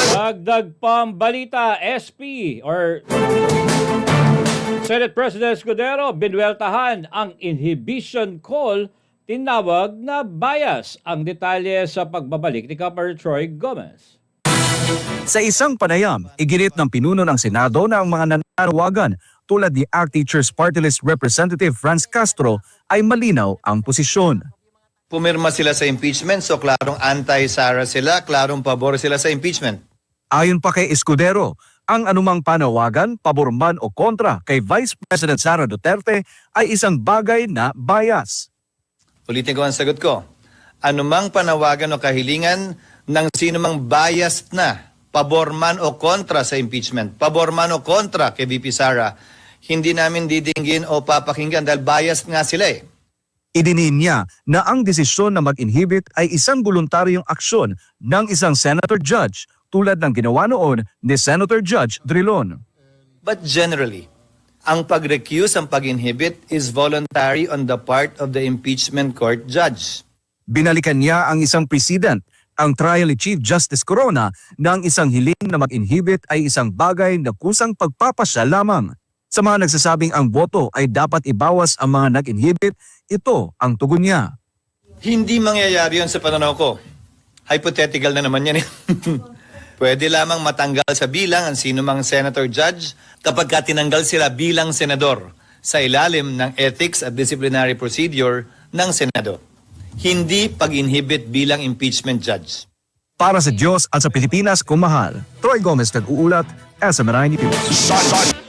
Dagdag pambalita, SP or Senate President Escudero, binweltahan ang inhibition call, tinawag na bias. Ang detalye sa pagbabalik ni Kapar Troy Gomez. Sa isang panayam, iginit ng pinuno ng Senado na ang mga nananawagan tulad ni ACT Teachers Party List Representative Franz Castro ay malinaw ang posisyon. Pumirma sila sa impeachment, so klarong anti-Sara sila, klarong pabor sila sa impeachment. Ayon pa kay Escudero, ang anumang panawagan, pabor man o kontra kay Vice President Sara Duterte ay isang bagay na bias. Ulitin ko ang sagot ko. Anumang panawagan o kahilingan ng sinumang biased na, pabor man o kontra sa impeachment, pabor man o kontra kay VP Sara, hindi namin didinggin o papakinggan dahil biased nga sila eh. Idiniin niya na ang desisyon na mag-inhibit ay isang voluntaryong aksyon ng isang senator judge tulad ng ginawa noon ni Senator Judge Drilon. But generally, ang pag-recuse, ang pag-inhibit is voluntary on the part of the impeachment court judge. Binalikan niya ang isang president, ang trial ni Chief Justice Corona, na ang isang hiling na mag-inhibit ay isang bagay na kusang pagpapasya lamang. Sa mga nagsasabing ang boto ay dapat ibawas ang mga nag-inhibit, ito ang tugon niya. Hindi mangyayari yun sa pananaw ko. Hypothetical na naman yan. Pwede lamang matanggal sa bilang ang sinumang senator judge kapag tinanggal sila bilang senador sa ilalim ng ethics at disciplinary procedure ng Senado. Hindi pag-inhibit bilang impeachment judge. Para sa Diyos at sa Pilipinas, kumahal. Troy Gomez nag-uulat, SMNI News.